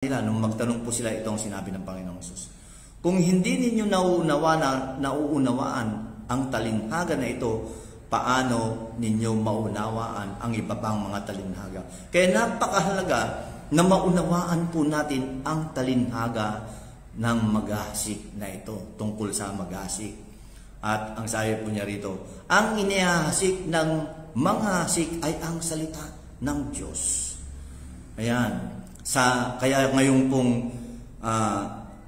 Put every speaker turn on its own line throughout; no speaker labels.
nila nung magtanong po sila, itong sinabi ng Panginoong Hesus. Kung hindi ninyo nauunawaan ang talinhaga na ito, paano ninyo maunawaan ang iba pang mga talinhaga? Kaya napakahalaga na maunawaan po natin ang talinhaga ng maghahasik na ito, tungkol sa maghahasik. At ang sabi po niya rito, ang inihahasik ng manghahasik ay ang salita ng Diyos. Ayan. Kaya ngayon pong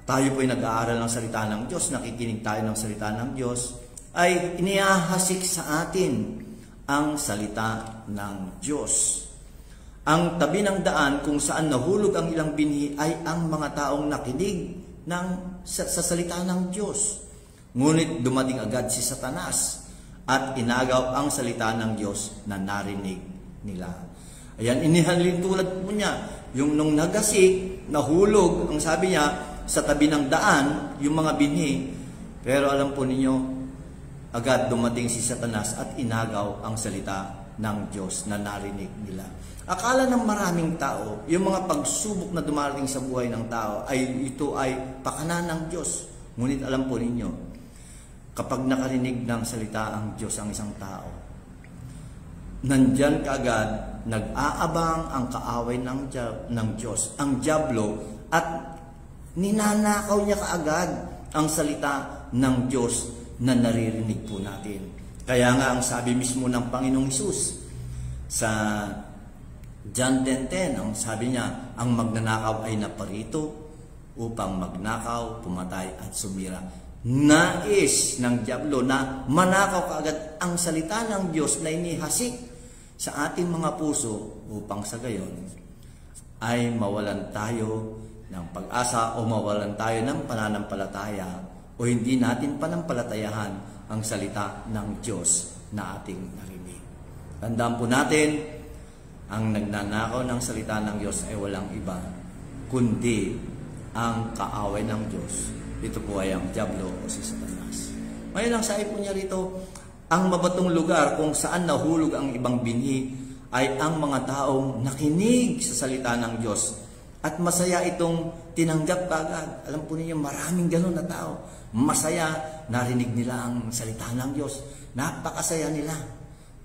tayo po ay nag-aaral ng salita ng Diyos, nakikinig tayo ng salita ng Diyos, ay inihahasik sa atin ang salita ng Diyos. Ang tabi ng daan kung saan nahulog ang ilang binhi ay ang mga taong nakinig sa salita ng Diyos. Ngunit dumating agad si Satanas at inagaw ang salita ng Diyos na narinig nila. Ayan, inihalin tulad po niya. Yung nung nagasik, nahulog, ang sabi niya, sa tabi ng daan, yung mga binhi. Pero alam po ninyo, agad dumating si Satanas at inagaw ang salita ng Diyos na narinig nila. Akala ng maraming tao, yung mga pagsubok na dumarating sa buhay ng tao, ito ay pakanan ng Diyos. Ngunit alam po ninyo, kapag nakarinig ng salita ang Diyos ang isang tao, nandyan kaagad, nag-aabang ang kaaway ng Diyos, ang dyablo, at ninanakaw niya kaagad ang salita ng Diyos na naririnig po natin. Kaya nga ang sabi mismo ng Panginoong Hesus sa John 10:10, ang sabi niya, ang magnanakaw ay naparito upang magnakaw, pumatay at sumira. Nais ng dyablo na manakaw kaagad ang salita ng Diyos na inihasik sa ating mga puso upang sa gayon ay mawalan tayo ng pag-asa o mawalan tayo ng pananampalataya o hindi natin panampalatayahan ang salita ng Diyos na ating narinig. Tandaan po natin, ang nagnanakaw ng salita ng Diyos ay walang iba kundi ang kaaway ng Diyos. Ito po ay ang dyablo o si Satanas. Ngayon ang sabi po niya rito, ang mabatong lugar kung saan nahulog ang ibang binhi ay ang mga taong nakinig sa salita ng Diyos. At masaya itong tinanggap kaagad. Alam po ninyo, maraming ganun na tao. Masaya, narinig nila ang salita ng Diyos. Napakasaya nila.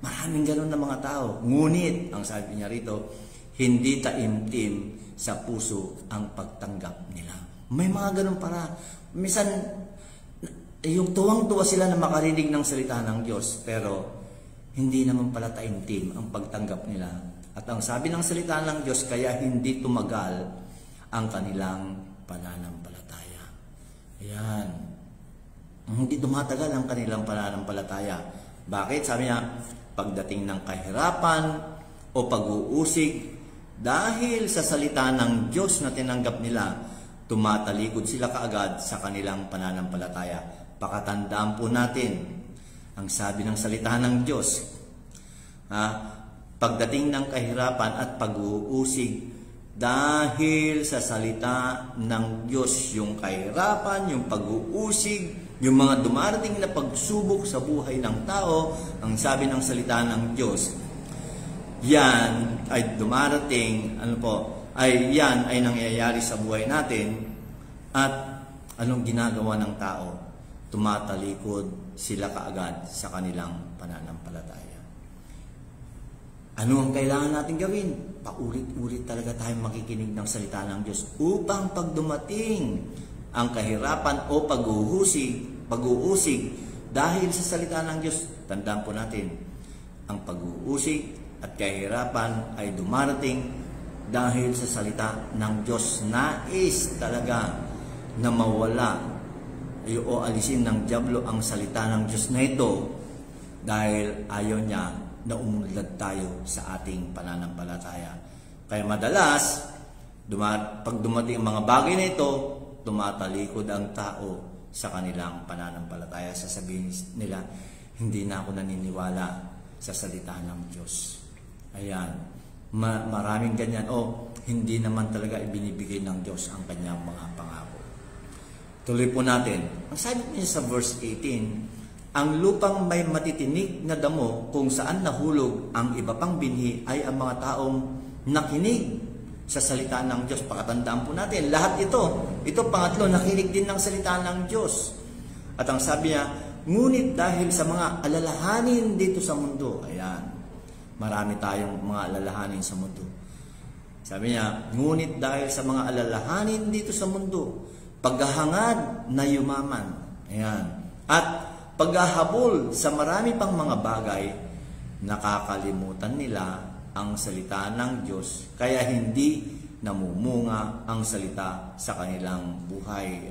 Maraming ganun na mga tao. Ngunit, ang sabi niya rito, hindi taimtim sa puso ang pagtanggap nila. May mga ganun para. Minsan, yung tuwang-tuwa sila na makarinig ng salita ng Diyos, pero hindi naman pala taimtim ang pagtanggap nila. At ang sabi ng salita ng Diyos, kaya hindi tumagal ang kanilang pananampalataya. Ayan. Hindi tumatagal ang kanilang pananampalataya. Bakit? Sabi niya, pagdating ng kahirapan o pag-uusig, dahil sa salita ng Diyos na tinanggap nila, tumatalikod sila kaagad sa kanilang pananampalataya. Pakatandaan po natin ang sabi ng salita ng Diyos. Pagdating ng kahirapan at pag-uusig, dahil sa salita ng Diyos, yung kahirapan, yung pag-uusig, yung mga dumarating na pagsubok sa buhay ng tao, ang sabi ng salita ng Diyos, yan ay dumarating, yan ay nangyayari sa buhay natin. At anong ginagawa ng tao? Tumatalikod sila kaagad sa kanilang pananampalataya. Ano ang kailangan natin gawin? Paulit-ulit talaga tayong makikinig ng salita ng Diyos upang pag dumating ang kahirapan o pag-uusig dahil sa salita ng Diyos, tandaan po natin, ang pag-uusig at kahirapan ay dumarating dahil sa salita ng Diyos. Nais talaga na mawala o alisin ng dyablo ang salita ng Diyos na ito dahil ayaw niya na umunlad tayo sa ating pananampalataya. Kaya madalas, pag dumating ang mga bagay na ito, tumatalikod ang tao sa kanilang pananampalataya. Sasabihin nila, hindi na ako naniniwala sa salita ng Diyos. Ayan, maraming ganyan. Hindi naman talaga ibinibigay ng Diyos ang kanyang mga pangako. Tuloy po natin. Ang sabi niya sa verse 18, ang lupang may matitinig na damo kung saan nahulog ang iba pang binhi ay ang mga taong nakinig sa salita ng Diyos. Pakatandaan po natin, lahat ito pangatlo, nakinig din ng salita ng Diyos. At ang sabi niya, ngunit dahil sa mga alalahanin dito sa mundo, ayan, marami tayong mga alalahanin sa mundo. Sabi niya, ngunit dahil sa mga alalahanin dito sa mundo, paghahangad na yumaman, ayan, at paghahabol sa marami pang mga bagay, nakakalimutan nila ang salita ng Diyos, kaya hindi namumunga ang salita sa kanilang buhay.